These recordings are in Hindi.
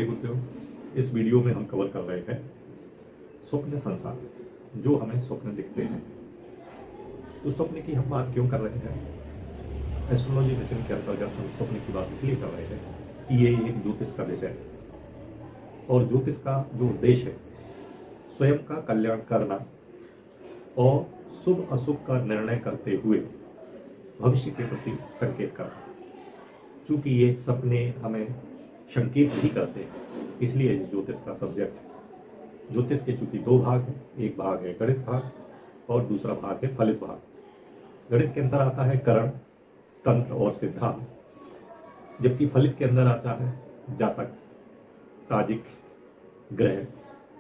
गुरुदेव, इस वीडियो में हम कवर कर रहे हैं स्वप्न संसार। जो हमें स्वप्न दिखते हैं, तो स्वप्न की हम बात क्यों कर रहे हैं? एस्ट्रोलॉजी मिशन के अंतर्गत हम स्वप्न की बात इसलिए कर रहे हैं कि ये एक ज्योतिष का विषय है और ज्योतिष का जो उद्देश्य है स्वयं का कल्याण करना और शुभ अशुभ का निर्णय करते हुए भविष्य के प्रति संकेत करना। चूंकि ये सपने हमें संकेत ही करते हैं, इसलिए ज्योतिष का सब्जेक्ट है। ज्योतिष के चूंकि दो भाग हैं, एक भाग है गणित भाग और दूसरा भाग है फलित भाग। गणित के अंदर आता है करण, तंत्र और सिद्धांत, जबकि फलित के अंदर आता है जातक, ताजिक, ग्रह,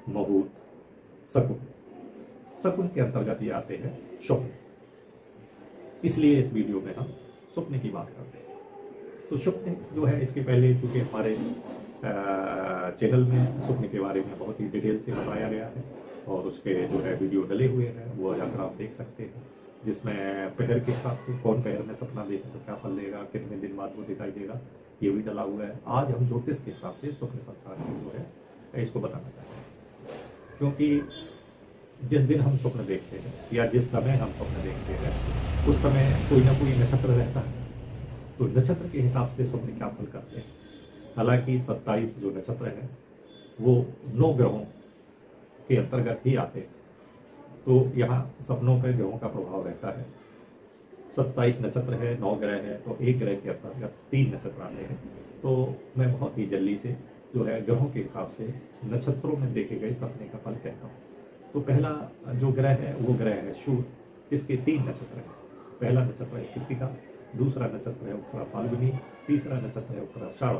मुहूर्त, शकुन। शकुन के अंतर्गत ये आते हैं स्वप्न। इसलिए इस वीडियो में हम स्वप्न की बात करते हैं। तो स्वप्न जो है, इसके पहले चूंकि हमारे चैनल में स्वप्न के बारे में बहुत ही डिटेल से बताया गया है और उसके जो है वीडियो डले हुए हैं, वो जाकर आप देख सकते हैं, जिसमें पहर के हिसाब से कौन पहर में सपना देखे तो क्या फल देगा, कितने दिन बाद वो दिखाई देगा, ये भी डला हुआ है। आज हम ज्योतिष के हिसाब से स्वप्न संसार में जो है इसको बताना चाहते हैं, क्योंकि जिस दिन हम स्वप्न देखते हैं या जिस समय हम स्वप्न देखते हैं उस समय कोई ना कोई नक्षत्र रहता है, तो नक्षत्र के हिसाब से स्वप्न क्या फल करते हैं। हालांकि 27 जो नक्षत्र हैं वो 9 ग्रहों के अंतर्गत ही आते हैं, तो यहाँ सपनों पर ग्रहों का प्रभाव रहता है। 27 नक्षत्र है, 9 ग्रह है, तो एक ग्रह के अंतर्गत 3 नक्षत्र आते हैं। तो मैं बहुत ही जल्दी से जो है ग्रहों के हिसाब से नक्षत्रों में देखे गए सपने का फल कहता हूँ। तो पहला जो ग्रह है वो ग्रह है सूर्य। इसके 3 नक्षत्र हैं। पहला नक्षत्र है कृत्तिका, दूसरा नक्षत्र है उत्तरा फाल्गुनी, तीसरा नक्षत्र है उत्तराषाढ़।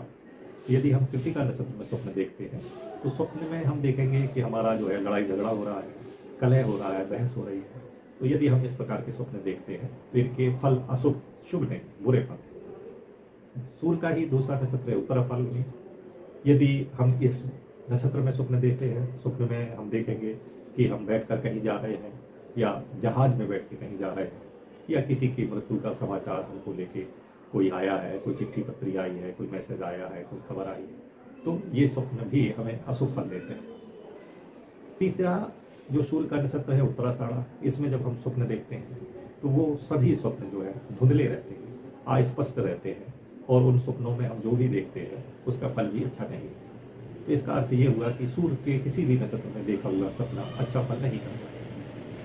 यदि हम कृत्तिका नक्षत्र में स्वप्न देखते हैं तो स्वप्न में हम देखेंगे कि हमारा जो है लड़ाई झगड़ा हो रहा है, कलह हो रहा है, बहस हो रही है। तो यदि हम इस प्रकार के स्वप्न देखते हैं तो इनके फल अशुभ, शुभ नहीं, बुरे फल। सूर्य का ही दूसरा नक्षत्र है उत्तरा फाल्गुनी। यदि हम इस नक्षत्र में स्वप्न देखते हैं, स्वप्न में हम देखेंगे कि हम बैठकर कहीं जा रहे हैं या जहाज में बैठ के कहीं जा रहे हैं या किसी की मृत्यु का समाचार हमको लेके कोई आया है, कोई चिट्ठी पत्री आई है, कोई मैसेज आया है, कोई खबर आई है, तो ये स्वप्न भी हमें अशुभ फल देते हैं। तीसरा जो सूर्य का नक्षत्र है उत्तराषाढ़, इसमें जब हम स्वप्न देखते हैं तो वो सभी स्वप्न जो है धुंधले रहते हैं, अस्पष्ट रहते हैं और उन स्वप्नों में हम जो भी देखते हैं उसका फल भी अच्छा नहीं है। तो इसका अर्थ ये हुआ कि सूर्य के किसी भी नक्षत्र में देखा हुआ सपना अच्छा फल नहीं करता है।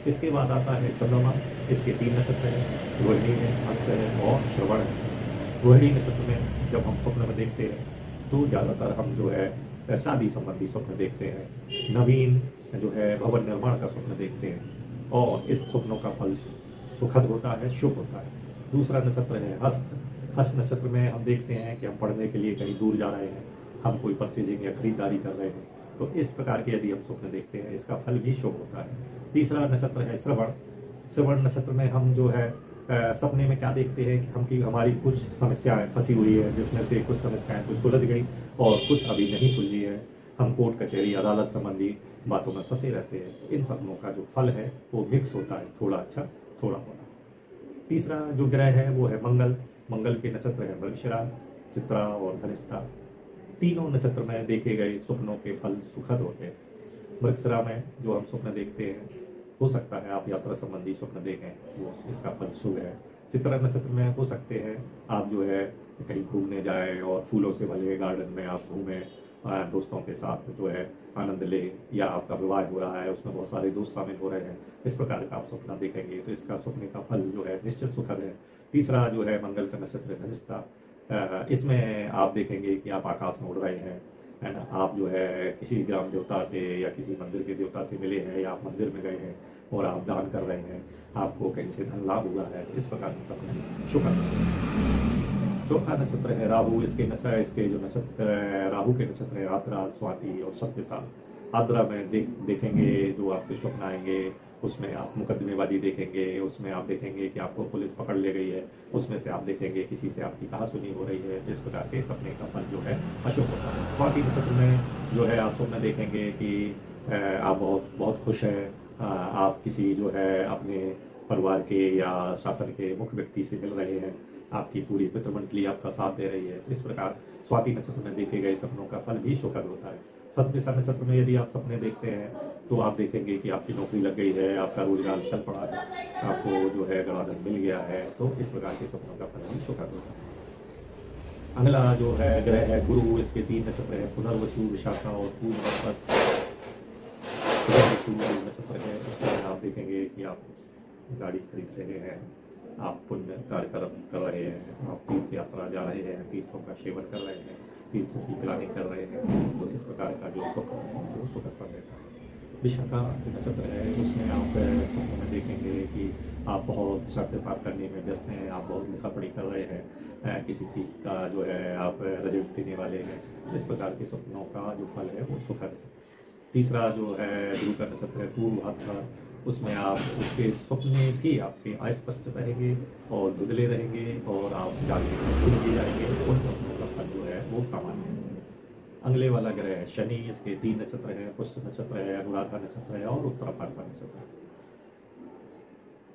इसके बाद आता है चंद्रमा। इसके 3 नक्षत्र हैं, रोहिणी है, हस्त है और श्रवण है। रोहिणी नक्षत्र में जब हम स्वप्न में देखते हैं तो ज़्यादातर हम जो है शादी संबंधी स्वप्न देखते हैं, नवीन जो है भवन निर्माण का स्वप्न देखते हैं और इस स्वप्नों का फल सुखद होता है, शुभ होता है। दूसरा नक्षत्र है हस्त। हस्त नक्षत्र में हम देखते हैं कि हम पढ़ने के लिए कहीं दूर जा रहे हैं, हम कोई परचेजिंग या खरीदारी कर रहे हैं, तो इस प्रकार के यदि हम स्वप्न देखते हैं इसका फल भी शुभ होता है। तीसरा नक्षत्र है श्रवण। श्रवण नक्षत्र में हम जो है सपने में क्या देखते हैं कि हमारी कुछ समस्याएं फंसी हुई है, जिसमें से कुछ समस्याएं कुछ सुलझ गई और कुछ अभी नहीं सुलझी है। हम कोर्ट कचहरी अदालत संबंधी बातों में फंसे रहते हैं। इन सपनों का जो फल है वो मिक्स होता है, थोड़ा अच्छा थोड़ा बुरा। तीसरा जो ग्रह है वो है मंगल। मंगल के नक्षत्र है मृगशिरा, चित्रा और धनिष्ठा। तीनों नक्षत्र में देखे गए स्वप्नों के फल सुखद होते हैं। मृगशिरा में जो हम स्वप्न देखते हैं, हो सकता है आप यात्रा संबंधी स्वप्न देखें, वो इसका फल शुभ है। चित्रा नक्षत्र में हो सकते हैं आप जो है कहीं घूमने जाए और फूलों से भरे गार्डन में आप घूमें, दोस्तों के साथ जो है आनंद ले, या आपका विवाह हो रहा है उसमें बहुत सारे दोस्त शामिल हो रहे हैं, इस प्रकार का आप स्वप्न देखेंगे तो इसका स्वप्न का फल जो है निश्चित सुखद है। तीसरा जो है मंगल का नक्षत्र धनिष्ठा। इसमें आप देखेंगे कि आप आकाश में उड़ रहे हैं, है ना, आप जो है किसी ग्राम देवता से या किसी मंदिर के देवता से मिले हैं या आप मंदिर में गए हैं और आप दान कर रहे हैं, आपको कहीं से धन लाभ हुआ है, इस प्रकार के सपने शुभ। चौथा नक्षत्र है राहु। इसके जो नक्षत्र राहु के नक्षत्र है आद्रा, स्वाति और सत्यसाल। आद्रा में देखेंगे जो आपके स्वप्न आएंगे उसमें आप मुकदमेबाजी देखेंगे, उसमें आप देखेंगे कि आपको पुलिस पकड़ ले गई है, उसमें से आप देखेंगे किसी से आपकी कहासुनी हो रही है। इस प्रकार के सपने का फल जो है अशुभ होता है। स्वाति नक्षत्र में जो है आप स्वप्न देखेंगे कि आप बहुत बहुत खुश हैं, आप किसी जो है अपने परिवार के या शासन के मुख्य व्यक्ति से मिल रहे हैं, आपकी पूरी पितृमंडली आपका साथ दे रही है। तो इस प्रकार स्वाति नक्षत्र में देखे गए सपनों का फल भी सुखद होता है। सतभिषा नक्षत्र में यदि आप सपने देखते हैं तो आप देखेंगे कि आपकी नौकरी लग गई है, आपका रोजगार चल पड़ा है, आपको जो है गणाधन मिल गया है। तो इस प्रकार के सपनों का फल भी सुखद होता है। अगला जो है ग्रह है गुरु, इसके 3 नक्षत्र है, पुनर्वसु, विशाखा और पूर्व नक्षत्र है। इसमें आप देखेंगे कि आप गाड़ी खरीद रहे हैं, आप पुण्य कार्यक्रम कर रहे हैं, आप तीर्थ यात्रा जा रहे हैं, तीर्थों का सेवन कर रहे हैं, तीर्थों की प्लानिंग कर रहे हैं। तो इस प्रकार का जो सुख है वो सुखद फल देता है। विशाखा नक्षत्र है, उसमें आप स्वप्न में देखेंगे कि आप बहुत शर्त पार करने में व्यस्त हैं, आप बहुत लिखा पढ़ी कर रहे हैं, किसी चीज़ का जो है आप रिजल्ट देने वाले हैं। इस प्रकार के सपनों का जो फल है वो सुखद है। तीसरा जो है गुरु का नक्षत्र है, पूर्व भाद्र, उसमें आप उसके स्वप्न भी आपके अस्पष्ट रहेंगे और धुंधले रहेंगे और आप जागने भूल भी जाएंगे। उन सपनों का फल जो है वो सामान्य है। अगले वाला ग्रह है शनि, इसके 3 नक्षत्र है, पुष्य नक्षत्र है, अनुराधा नक्षत्र है और उत्तराभाद्र नक्षत्र है।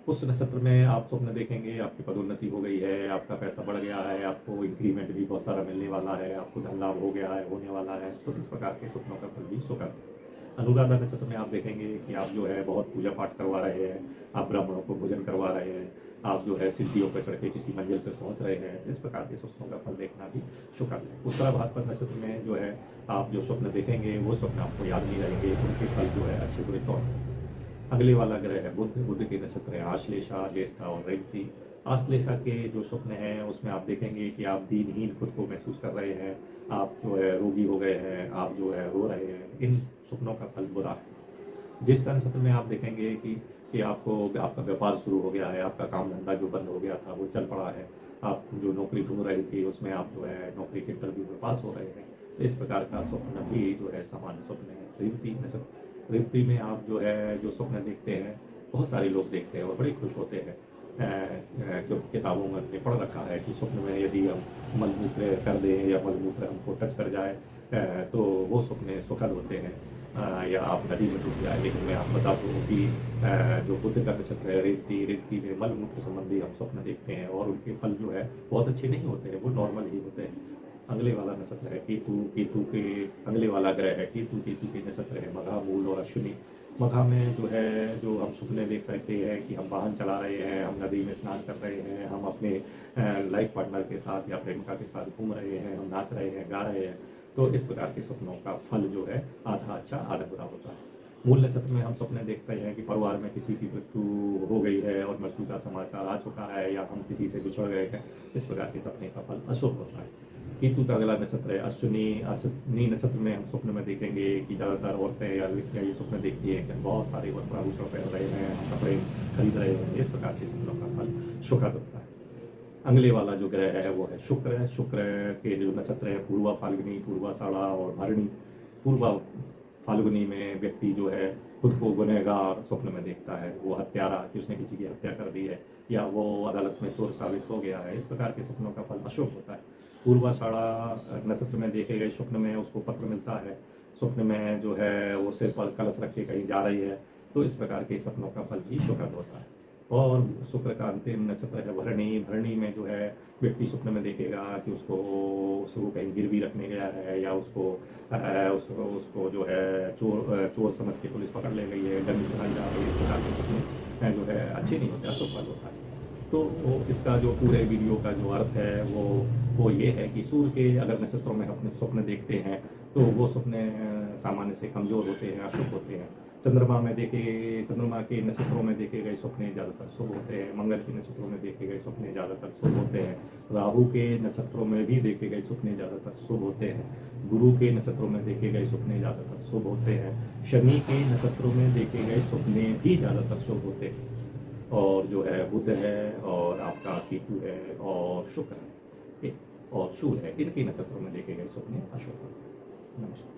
पुष्य नक्षत्र में आप स्वप्न देखेंगे आपकी पदोन्नति हो गई है, आपका पैसा बढ़ गया है, आपको इंक्रीमेंट भी बहुत सारा मिलने वाला है, आपको धन लाभ हो गया है, होने वाला है। तो इस प्रकार के स्वप्नों का फल भी सुखद है। अनुराधा नक्षत्र में आप देखेंगे कि आप जो है बहुत पूजा पाठ करवा रहे हैं, आप ब्राह्मणों को भोजन करवा रहे हैं, आप जो है सिद्धियों पर चढ़ के किसी मंजिल पर पहुंच रहे हैं। इस प्रकार के स्वप्नों का फल देखना भी सुखद है। उत्तराभाद्र नक्षत्र में जो है आप जो स्वप्न देखेंगे वो स्वप्न आपको याद नहीं रहेंगे, उनके फल जो है अच्छे बुरे तौर पर। अगले वाला ग्रह है बुध, बुध के नक्षत्र है आश्लेषा, ज्येष्ठा और रेवती। आश्लेषा के जो स्वप्न हैं उसमें आप देखेंगे कि आप दीनहीन खुद को महसूस कर रहे हैं, आप जो है रोगी हो गए हैं, आप जो है रो रहे हैं। इन स्वप्नों का फल बुरा है। ज्येष्ठा नक्षत्र में आप देखेंगे कि आपको आपका व्यापार शुरू हो गया है, आपका काम धंधा जो बंद हो गया था वो चल पड़ा है, आप जो नौकरी ढूंढ रही थी उसमें आप जो है नौकरी के इंटरव्यू में पास हो रहे हैं। तो इस प्रकार का स्वप्न भी जो है सामान्य स्वप्न है। रेवती नक्षत्र, रेवती में आप जो है जो स्वप्न देखते हैं बहुत सारे लोग देखते हैं और बड़े खुश होते हैं, क्योंकि किताबों में पढ़ रखा है कि स्वप्न में यदि हम मलमूत्र कर दें या मलमूत्र हमको टच कर जाए तो वो स्वप्न सुखद होते हैं, या आप नदी में डूब जाए। लेकिन मैं आपको बता दूँ कि जो बुध का नक्षत्र है रेवती, रेवती में मलमूत्र संबंधी हम स्वप्न देखते हैं और उनके फल जो है बहुत अच्छे नहीं होते हैं, वो नॉर्मल ही होते हैं। अगले वाला नक्षत्र है केतु, केतु के अगले वाला ग्रह है केतु, केतु के नक्षत्र है मघा, मूल और अश्विनी। मघा में जो है जो हम सपने देख रहते हैं कि हम वाहन चला रहे हैं, हम नदी में स्नान कर रहे हैं, हम अपने लाइफ पार्टनर के साथ या प्रेमिका के साथ घूम रहे हैं, हम नाच रहे हैं, गा रहे हैं। तो इस प्रकार के सपनों का फल जो है आधा अच्छा आधा बुरा होता है। मूल नक्षत्र में हम सपने देखते हैं कि परिवार में किसी की मृत्यु हो गई है और मृत्यु का समाचार आ चुका है या हम किसी से बिछड़ गए हैं। इस प्रकार के सपने का फल अशुभ होता है। केतु का अगला नक्षत्र है अश्विनी। अश्विनी नक्षत्र में हम स्वप्न में देखेंगे कि ज़्यादातर औरतें या लड़कियाँ ये स्वप्न देखती हैं कि बहुत सारे वस्त्राभूषण पहन रहे हैं, कपड़े खरीद रहे हैं। इस प्रकार के स्वप्नों का फल सुखद होता है। अगले वाला जो ग्रह है वो है शुक्र है। शुक्र के जो नक्षत्र है पूर्वा फाल्गुनी, पूर्वाषाढ़ा और भरणी। पूर्वा फाल्गुनी में व्यक्ति जो है खुद को गुनहगार स्वप्न में देखता है, वो हत्यारा कि उसने किसी की हत्या कर दी है या वो अदालत में चोर साबित हो गया है। इस प्रकार के स्वप्नों का फल अशुभ होता है। पूर्वाषाढ़ा नक्षत्र में देखे गए स्वप्न में उसको पत्र मिलता है, स्वप्न में जो है वो सिर पर कलश रख के कहीं जा रही है। तो इस प्रकार के सपनों का फल भी सुखद होता है। और शुक्र का अंतिम नक्षत्र है भरणी। भरणी में जो है व्यक्ति स्वप्न में देखेगा कि उसको कहीं गिरवी रखने गया है या उसको जो है चोर समझ के पुलिस पकड़ ले गई है, डंडी सुनाई जा रही है। इस प्रकार के सपने जो है अच्छे नहीं होते, अशुभ फल होता है। तो इसका जो पूरे वीडियो का जो अर्थ है वो ये है कि सूर्य के अगर नक्षत्रों में अपने स्वप्न देखते हैं तो वो स्वप्न सामान्य से कमजोर होते हैं, अशुभ होते हैं। चंद्रमा के नक्षत्रों में देखे गए सपने ज़्यादातर शुभ होते हैं। मंगल के नक्षत्रों में देखे गए सपने ज़्यादातर शुभ होते हैं। राहु के नक्षत्रों में भी देखे गए सपने ज़्यादातर शुभ होते हैं। गुरु के नक्षत्रों में देखे गए सपने ज़्यादातर शुभ होते हैं। शनि के नक्षत्रों में देखे गए सपने भी ज़्यादातर शुभ होते हैं। और जो है बुध है और आपका केतु है और शुक्र है और सूर्य है, इनके नक्षत्रों में देखे गए सपने अशुभ होते हैं। नमस्कार।